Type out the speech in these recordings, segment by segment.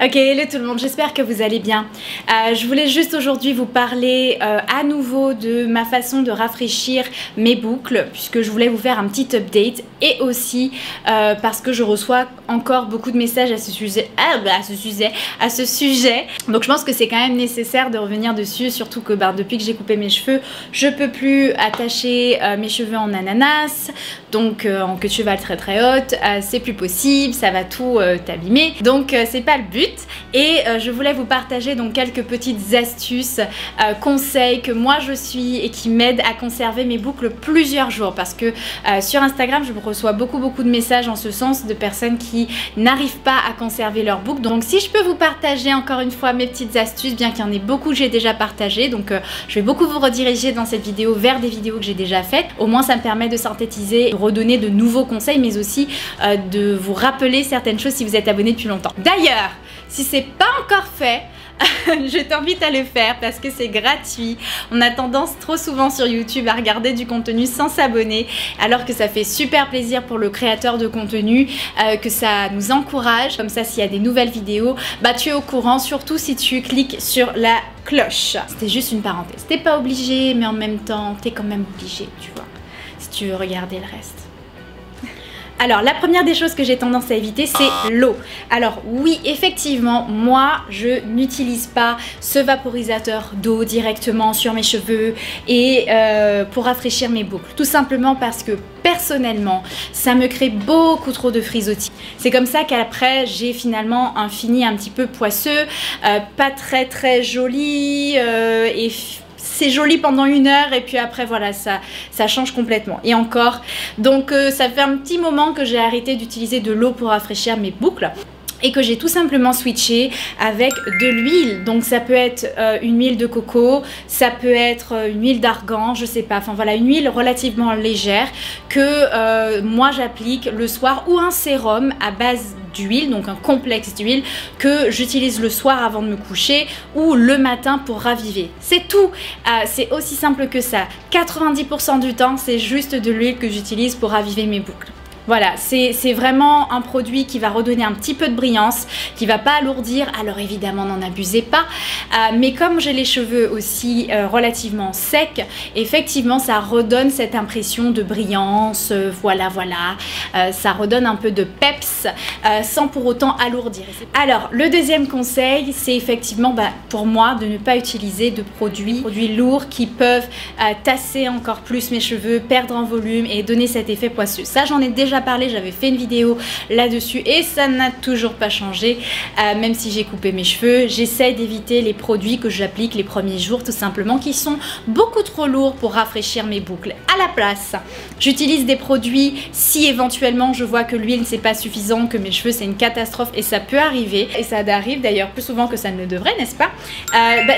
Ok, hello tout le monde, j'espère que vous allez bien. Je voulais juste aujourd'hui vous parler à nouveau de ma façon de rafraîchir mes boucles, puisque je voulais vous faire un petit update, et aussi parce que je reçois encore beaucoup de messages à ce sujet. Donc je pense que c'est quand même nécessaire de revenir dessus, surtout que depuis que j'ai coupé mes cheveux, je peux plus attacher mes cheveux en ananas, donc en queue de cheval très haute, c'est plus possible, ça va tout t'abîmer, donc c'est pas le but. Et je voulais vous partager donc quelques petites astuces, conseils que moi je suis et qui m'aident à conserver mes boucles plusieurs jours, parce que sur Instagram je reçois beaucoup de messages en ce sens de personnes qui n'arrivent pas à conserver leurs boucles. Donc si je peux vous partager encore une fois mes petites astuces, bien qu'il y en ait beaucoup que j'ai déjà partagé, donc je vais beaucoup vous rediriger dans cette vidéo vers des vidéos que j'ai déjà faites. Au moins ça me permet de synthétiser, de redonner de nouveaux conseils, mais aussi de vous rappeler certaines choses si vous êtes abonné depuis longtemps. D'ailleurs, si c'est pas encore fait, je t'invite à le faire parce que c'est gratuit. On a tendance trop souvent sur YouTube à regarder du contenu sans s'abonner, alors que ça fait super plaisir pour le créateur de contenu, que ça nous encourage. Comme ça, s'il y a des nouvelles vidéos, tu es au courant, surtout si tu cliques sur la cloche. C'était juste une parenthèse. T'es pas obligé, mais en même temps, t'es quand même obligé, tu vois, si tu veux regarder le reste. Alors la première des choses que j'ai tendance à éviter, c'est l'eau. Alors oui, effectivement, moi je n'utilise pas ce vaporisateur d'eau directement sur mes cheveux et pour rafraîchir mes boucles, tout simplement parce que personnellement ça me crée beaucoup trop de frisottis. C'est comme ça qu'après j'ai finalement un fini un petit peu poisseux, pas très joli, et c'est joli pendant 1 heure et puis après voilà, ça change complètement. Et encore, donc ça fait un petit moment que j'ai arrêté d'utiliser de l'eau pour rafraîchir mes boucles et que j'ai tout simplement switché avec de l'huile. Donc ça peut être une huile de coco, ça peut être une huile d'argan, je sais pas, enfin voilà, une huile relativement légère que moi j'applique le soir, ou un sérum à base d'huile, donc un complexe d'huile que j'utilise le soir avant de me coucher ou le matin pour raviver. C'est tout, c'est aussi simple que ça. 90% du temps, c'est juste de l'huile que j'utilise pour raviver mes boucles. Voilà, c'est vraiment un produit qui va redonner un petit peu de brillance, qui va pas alourdir. Alors évidemment, n'en abusez pas, mais comme j'ai les cheveux aussi relativement secs, effectivement ça redonne cette impression de brillance, voilà, ça redonne un peu de peps sans pour autant alourdir. Alors le deuxième conseil, c'est effectivement pour moi de ne pas utiliser de produits lourds qui peuvent tasser encore plus mes cheveux, perdre en volume et donner cet effet poisseux. Ça, j'en ai déjà parlé, j'avais fait une vidéo là-dessus et ça n'a toujours pas changé. Même si j'ai coupé mes cheveux, j'essaie d'éviter les produits que j'applique les premiers jours, tout simplement, qui sont beaucoup trop lourds pour rafraîchir mes boucles. À la place, j'utilise des produits si éventuellement je vois que l'huile c'est pas suffisant, que mes cheveux c'est une catastrophe, et ça peut arriver, et ça arrive d'ailleurs plus souvent que ça ne le devrait, n'est-ce pas?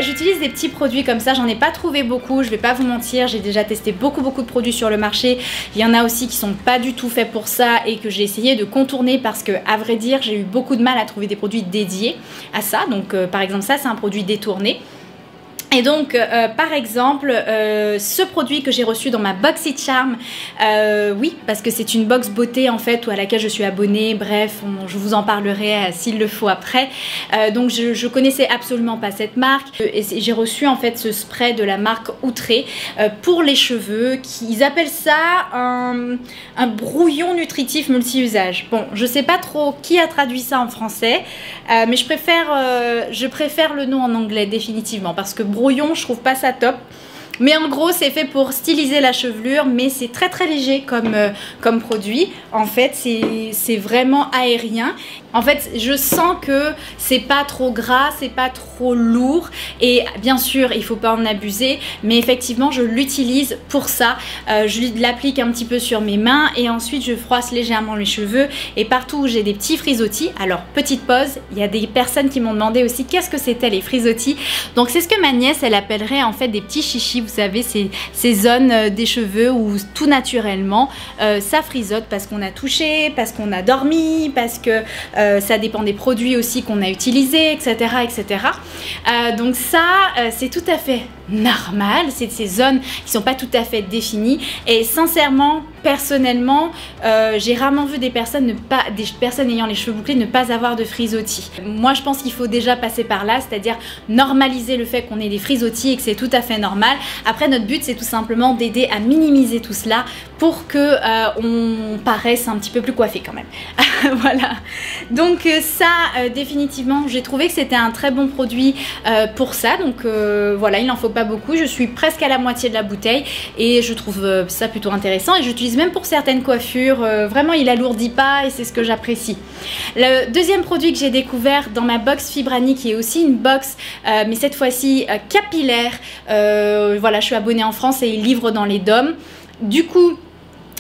J'utilise des petits produits comme ça. J'en ai pas trouvé beaucoup, je vais pas vous mentir, j'ai déjà testé beaucoup de produits sur le marché. Il y en a aussi qui sont pas du tout faits pour ça et que j'ai essayé de contourner parce que, à vrai dire, j'ai eu beaucoup de mal à trouver des produits dédiés à ça. Donc par exemple, ça c'est un produit détourné. Et donc par exemple ce produit que j'ai reçu dans ma BoxyCharm, oui, parce que c'est une box beauté en fait à laquelle je suis abonnée, bref, je vous en parlerai s'il le faut après. Donc je connaissais absolument pas cette marque et j'ai reçu en fait ce spray de la marque Outré pour les cheveux, ils appellent ça un brouillon nutritif multi-usage. Bon, je sais pas trop qui a traduit ça en français, mais je préfère le nom en anglais définitivement, parce que brouillon, je trouve pas ça top. Mais en gros, c'est fait pour styliser la chevelure, mais c'est très léger comme produit. En fait, c'est vraiment aérien. En fait, je sens que c'est pas trop gras, c'est pas trop lourd. Et bien sûr, il faut pas en abuser. Mais effectivement, je l'utilise pour ça. Je l'applique un petit peu sur mes mains et ensuite je froisse légèrement les cheveux. Et partout où j'ai des petits frisottis, alors petite pause, il y a des personnes qui m'ont demandé aussi qu'est-ce que c'était les frisottis. Donc c'est ce que ma nièce, elle appellerait en fait des petits chichis. Vous savez, ces zones des cheveux où tout naturellement ça frisote parce qu'on a touché, parce qu'on a dormi, parce que ça dépend des produits aussi qu'on a utilisés, etc. Donc ça, c'est tout à fait normal, c'est ces zones qui sont pas tout à fait définies, et sincèrement, personnellement, j'ai rarement vu des personnes ayant les cheveux bouclés ne pas avoir de frisottis. Moi je pense qu'il faut déjà passer par là, c'est-à-dire normaliser le fait qu'on ait des frisottis et que c'est tout à fait normal. Après notre but c'est tout simplement d'aider à minimiser tout cela pour que on paraisse un petit peu plus coiffé quand même. Voilà, donc ça définitivement j'ai trouvé que c'était un très bon produit pour ça, donc voilà, il n'en faut pas beaucoup, je suis presque à la moitié de la bouteille et je trouve ça plutôt intéressant et j'utilise même pour certaines coiffures, vraiment il alourdit pas et c'est ce que j'apprécie. Le deuxième produit que j'ai découvert dans ma box Fibrani, qui est aussi une box mais cette fois-ci capillaire, voilà, je suis abonnée en France et ils livrent dans les DOM. Du coup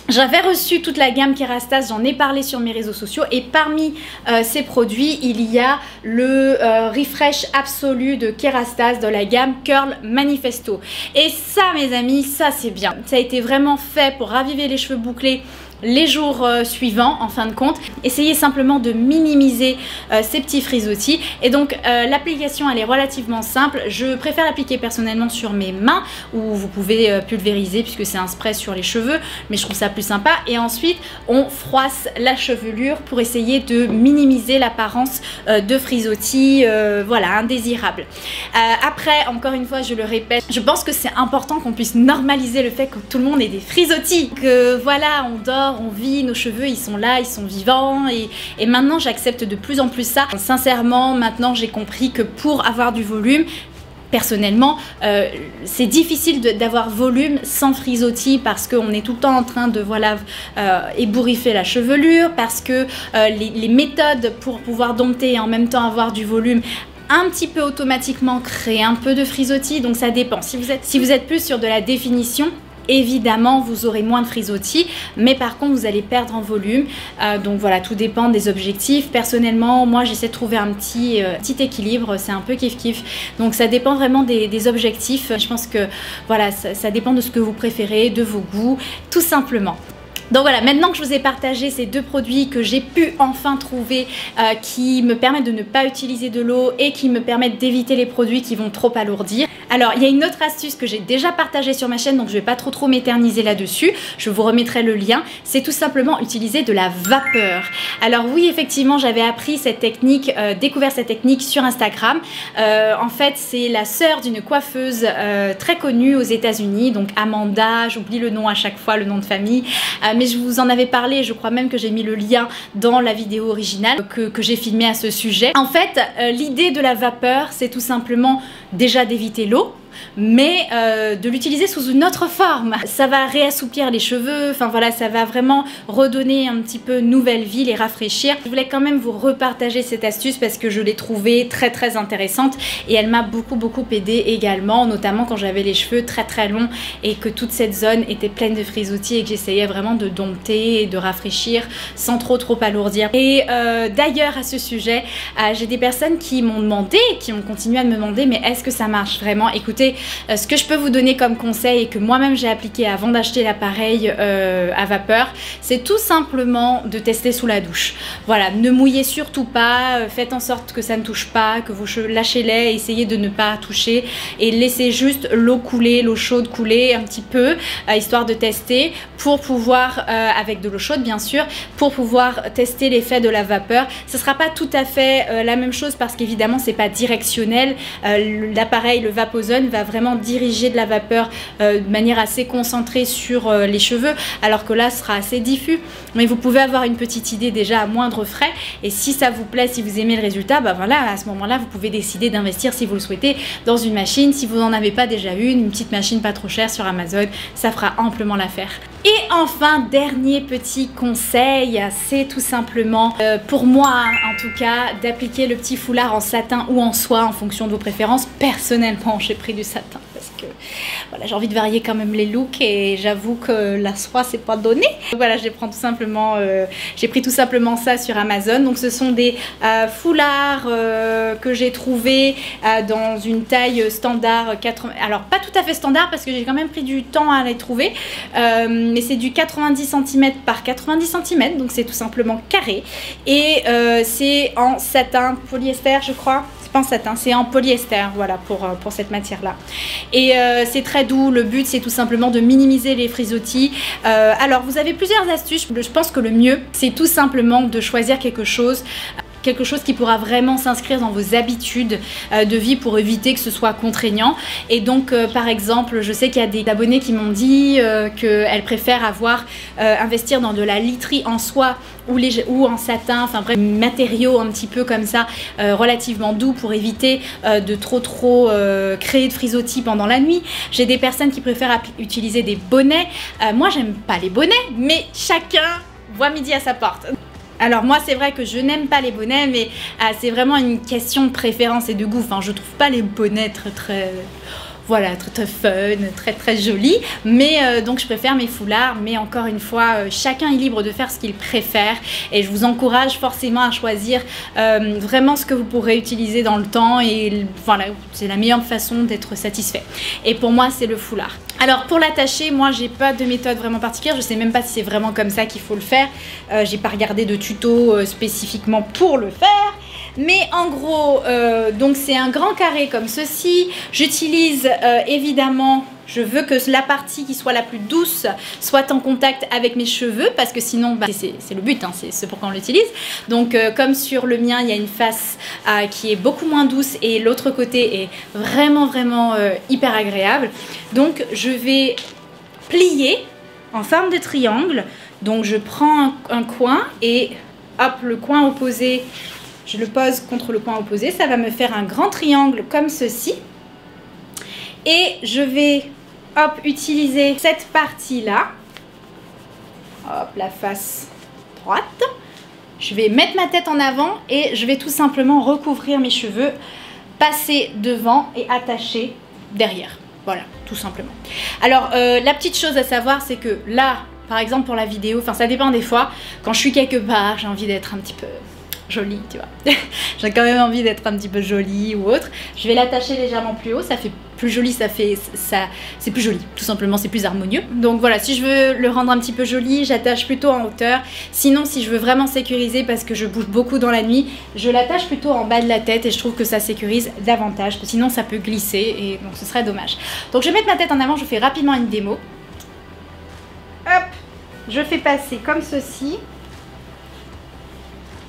j'avais reçu toute la gamme Kerastase, j'en ai parlé sur mes réseaux sociaux et parmi ces produits, il y a le refresh absolu de Kerastase de la gamme Curl Manifesto. Et ça mes amis, ça c'est bien. Ça a été vraiment fait pour raviver les cheveux bouclés les jours suivants en fin de compte. Essayez simplement de minimiser ces petits frisottis et donc l'application elle est relativement simple. Je préfère l'appliquer personnellement sur mes mains où vous pouvez pulvériser puisque c'est un spray sur les cheveux, mais je trouve ça plus sympa. Et ensuite on froisse la chevelure pour essayer de minimiser l'apparence de frisottis voilà, indésirables. Après encore une fois je le répète, je pense que c'est important qu'on puisse normaliser le fait que tout le monde ait des frisottis, que voilà on dort, on vit, nos cheveux ils sont là, ils sont vivants et maintenant j'accepte de plus en plus ça. Sincèrement maintenant j'ai compris que pour avoir du volume, personnellement, c'est difficile d'avoir volume sans frisottis parce qu'on est tout le temps en train de voilà, ébouriffer la chevelure, parce que les méthodes pour pouvoir dompter et en même temps avoir du volume un petit peu automatiquement créent un peu de frisottis, donc ça dépend. Si vous êtes plus sur de la définition, évidemment vous aurez moins de frisottis, mais par contre vous allez perdre en volume, donc voilà, tout dépend des objectifs. Personnellement moi j'essaie de trouver un petit équilibre, c'est un peu kiff kiff, donc ça dépend vraiment des objectifs. Je pense que voilà, ça dépend de ce que vous préférez, de vos goûts tout simplement. Donc voilà, maintenant que je vous ai partagé ces deux produits que j'ai pu enfin trouver qui me permettent de ne pas utiliser de l'eau et qui me permettent d'éviter les produits qui vont trop alourdir. Alors il y a une autre astuce que j'ai déjà partagée sur ma chaîne, donc je ne vais pas trop m'éterniser là-dessus, je vous remettrai le lien, c'est tout simplement utiliser de la vapeur. Alors oui effectivement j'avais appris cette technique, découvert cette technique sur Instagram. En fait c'est la sœur d'une coiffeuse très connue aux États-Unis, donc Amanda, j'oublie le nom à chaque fois, le nom de famille, mais je vous en avais parlé, je crois même que j'ai mis le lien dans la vidéo originale que j'ai filmée à ce sujet. En fait, l'idée de la vapeur, c'est tout simplement déjà d'éviter l'eau, mais de l'utiliser sous une autre forme. Ça va réassouplir les cheveux, enfin voilà, ça va vraiment redonner un petit peu nouvelle vie, les rafraîchir. Je voulais quand même vous repartager cette astuce parce que je l'ai trouvée très très intéressante et elle m'a beaucoup aidé également, notamment quand j'avais les cheveux très longs et que toute cette zone était pleine de frisottis et que j'essayais vraiment de dompter et de rafraîchir sans trop alourdir. Et d'ailleurs à ce sujet, j'ai des personnes qui m'ont demandé, qui ont continué à me demander, mais est-ce que ça marche vraiment? Écoutez, ce que je peux vous donner comme conseil et que moi-même j'ai appliqué avant d'acheter l'appareil à vapeur, c'est tout simplement de tester sous la douche. Voilà, ne mouillez surtout pas, faites en sorte que ça ne touche pas, que vos cheveux, lâchez-les, essayez de ne pas toucher et laissez juste l'eau couler, l'eau chaude couler un petit peu, histoire de tester pour pouvoir, avec de l'eau chaude bien sûr, pour pouvoir tester l'effet de la vapeur. Ce ne sera pas tout à fait la même chose parce qu'évidemment c'est pas directionnel, l'appareil, le Vapozone va vraiment diriger de la vapeur de manière assez concentrée sur les cheveux, alors que là ce sera assez diffus, mais vous pouvez avoir une petite idée déjà à moindre frais et si ça vous plaît, si vous aimez le résultat, bah voilà, à ce moment là vous pouvez décider d'investir si vous le souhaitez dans une machine. Si vous n'en avez pas déjà une petite machine pas trop chère sur Amazon, ça fera amplement l'affaire. Et enfin, dernier petit conseil, c'est tout simplement, pour moi en tout cas, d'appliquer le petit foulard en satin ou en soie en fonction de vos préférences. Personnellement, j'ai pris du satin parce que voilà, j'ai envie de varier quand même les looks et j'avoue que la soie c'est pas donné. Donc voilà, je prends tout simplement, j'ai pris tout simplement ça sur Amazon. Donc ce sont des foulards que j'ai trouvé dans une taille standard, alors pas tout à fait standard parce que j'ai quand même pris du temps à les trouver, mais c'est du 90 cm par 90 cm, donc c'est tout simplement carré et c'est en satin polyester je crois. En satin, c'est en polyester, voilà, pour cette matière là. et c'est très doux. Le but c'est tout simplement de minimiser les frisottis. Alors vous avez plusieurs astuces. Je pense que le mieux c'est tout simplement de choisir quelque chose qui pourra vraiment s'inscrire dans vos habitudes de vie pour éviter que ce soit contraignant. Et donc par exemple, je sais qu'il y a des abonnés qui m'ont dit qu'elles préfèrent investir dans de la literie en soie ou en satin, enfin bref, matériaux un petit peu comme ça, relativement doux pour éviter de trop créer de frisottis pendant la nuit. J'ai des personnes qui préfèrent utiliser des bonnets. Moi j'aime pas les bonnets, mais chacun voit midi à sa porte. Alors moi c'est vrai que je n'aime pas les bonnets, mais c'est vraiment une question de préférence et de goût. Enfin je trouve pas les bonnets très voilà, très fun, très joli, mais donc je préfère mes foulards. Mais encore une fois, chacun est libre de faire ce qu'il préfère et je vous encourage forcément à choisir vraiment ce que vous pourrez utiliser dans le temps, et voilà, c'est la meilleure façon d'être satisfait. Et pour moi c'est le foulard. Alors pour l'attacher, moi j'ai pas de méthode vraiment particulière, je sais même pas si c'est vraiment comme ça qu'il faut le faire, j'ai pas regardé de tuto spécifiquement pour le faire. Mais en gros, donc c'est un grand carré comme ceci. J'utilise évidemment, je veux que la partie qui soit la plus douce soit en contact avec mes cheveux, parce que sinon, bah, c'est le but, hein, c'est pourquoi on l'utilise. Donc comme sur le mien, il y a une face qui est beaucoup moins douce et l'autre côté est vraiment hyper agréable. Donc je vais plier en forme de triangle. Donc je prends un coin et hop, le coin opposé, je le pose contre le coin opposé, ça va me faire un grand triangle comme ceci. Et je vais, hop, utiliser cette partie-là. Hop, la face droite. Je vais mettre ma tête en avant et je vais tout simplement recouvrir mes cheveux, passer devant et attacher derrière. Voilà, tout simplement. Alors, la petite chose à savoir, c'est que là, par exemple pour la vidéo, enfin ça dépend des fois, quand je suis quelque part, j'ai envie d'être un petit peu jolie, tu vois. J'ai quand même envie d'être un petit peu jolie ou autre. Je vais l'attacher légèrement plus haut, ça fait plus joli, c'est plus joli, tout simplement, c'est plus harmonieux. Donc voilà, si je veux le rendre un petit peu joli, j'attache plutôt en hauteur. Sinon, si je veux vraiment sécuriser, parce que je bouge beaucoup dans la nuit, je l'attache plutôt en bas de la tête et je trouve que ça sécurise davantage. Sinon, ça peut glisser et donc ce serait dommage. Donc je vais mettre ma tête en avant, je fais rapidement une démo. Hop, je fais passer comme ceci.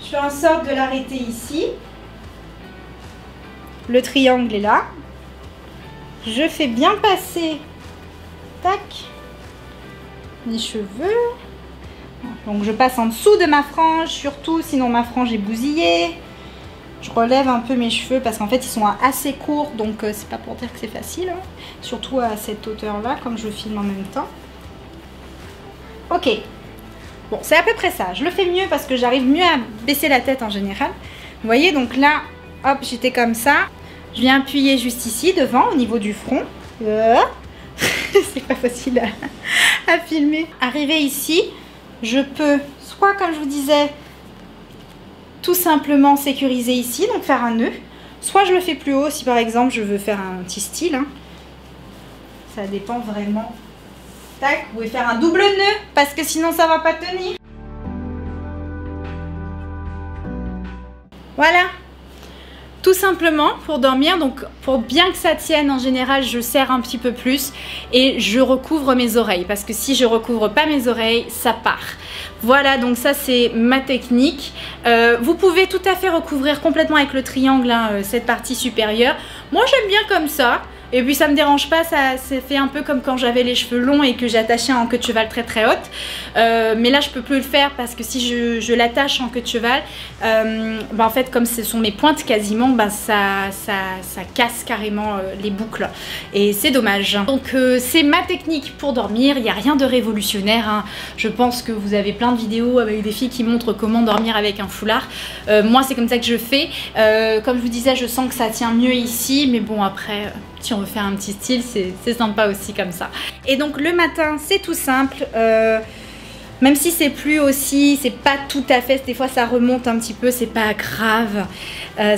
Je fais en sorte de l'arrêter ici. Le triangle est là. Je fais bien passer, tac, mes cheveux. Donc je passe en dessous de ma frange, surtout, sinon ma frange est bousillée. Je relève un peu mes cheveux parce qu'en fait ils sont assez courts, donc c'est pas pour dire que c'est facile, hein. Surtout à cette hauteur là, comme je filme en même temps. Ok. Bon, c'est à peu près ça. Je le fais mieux parce que j'arrive mieux à baisser la tête en général. Vous voyez, donc là, hop, j'étais comme ça. Je viens appuyer juste ici, devant, au niveau du front. C'est pas facile à filmer. Arrivé ici, je peux, soit comme je vous disais, tout simplement sécuriser ici, donc faire un nœud. Soit je le fais plus haut, si par exemple je veux faire un petit style. Hein. Ça dépend vraiment. Tac, vous pouvez faire un double nœud parce que sinon ça va pas tenir. Voilà, tout simplement pour dormir. Donc pour bien que ça tienne, en général je serre un petit peu plus et je recouvre mes oreilles, parce que si je recouvre pas mes oreilles, ça part. Voilà, donc ça c'est ma technique. Vous pouvez tout à fait recouvrir complètement avec le triangle, hein, cette partie supérieure. Moi j'aime bien comme ça. Et puis ça me dérange pas, ça fait un peu comme quand j'avais les cheveux longs et que j'attachais en queue de cheval très haute. Mais là je peux plus le faire parce que si je l'attache en queue de cheval, bah en fait comme ce sont mes pointes quasiment, bah ça casse carrément les boucles. Et c'est dommage. Donc c'est ma technique pour dormir, il n'y a rien de révolutionnaire, hein. Je pense que vous avez plein de vidéos avec des filles qui montrent comment dormir avec un foulard. Moi c'est comme ça que je fais. Comme je vous disais, je sens que ça tient mieux ici, mais bon après... si on veut faire un petit style, c'est sympa aussi comme ça. Et donc le matin, c'est tout simple. Même si c'est plus aussi, c'est pas tout à fait, des fois ça remonte un petit peu, c'est pas grave.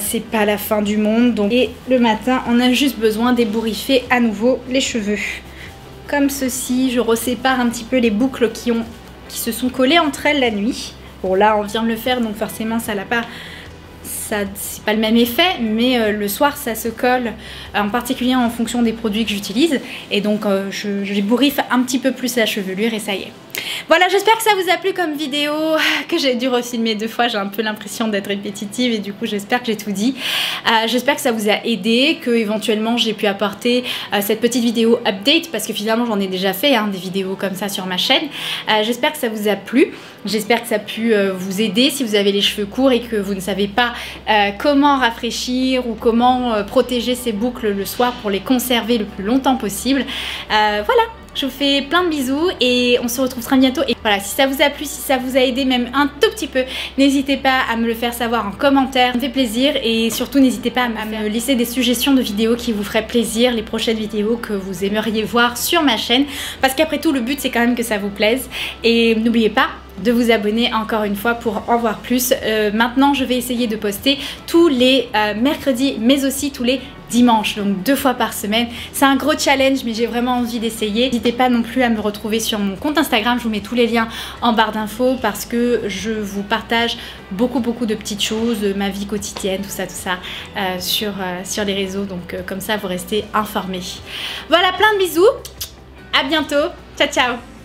C'est pas la fin du monde. Donc, et le matin, on a juste besoin d'ébouriffer à nouveau les cheveux. Comme ceci, je resépare un petit peu les boucles qui se sont collées entre elles la nuit. Bon là, on vient de le faire, donc forcément ça l'a pas... c'est pas le même effet, mais le soir ça se colle, en particulier en fonction des produits que j'utilise, et donc je bourriffe un petit peu plus la chevelure et ça y est. Voilà, j'espère que ça vous a plu comme vidéo, que j'ai dû refilmer 2 fois, j'ai un peu l'impression d'être répétitive et du coup j'espère que j'ai tout dit. J'espère que ça vous a aidé, que éventuellement j'ai pu apporter cette petite vidéo update, parce que finalement j'en ai déjà fait des vidéos comme ça sur ma chaîne. J'espère que ça vous a plu, j'espère que ça a pu vous aider si vous avez les cheveux courts et que vous ne savez pas comment rafraîchir ou comment protéger ces boucles le soir pour les conserver le plus longtemps possible. Voilà. Je vous fais plein de bisous et on se retrouve très bientôt. Et voilà, si ça vous a plu, si ça vous a aidé même un tout petit peu, n'hésitez pas à me le faire savoir en commentaire. Ça me fait plaisir et surtout n'hésitez pas à me laisser des suggestions de vidéos qui vous feraient plaisir, les prochaines vidéos que vous aimeriez voir sur ma chaîne. Parce qu'après tout, le but c'est quand même que ça vous plaise. Et n'oubliez pas de vous abonner encore une fois pour en voir plus. Maintenant, je vais essayer de poster tous les mercredis, mais aussi tous les dimanches, donc 2 fois par semaine. C'est un gros challenge, mais j'ai vraiment envie d'essayer. N'hésitez pas non plus à me retrouver sur mon compte Instagram, je vous mets tous les liens en barre d'infos parce que je vous partage beaucoup de petites choses, ma vie quotidienne, tout ça sur les réseaux, donc comme ça vous restez informés. Voilà, plein de bisous, à bientôt, ciao ciao.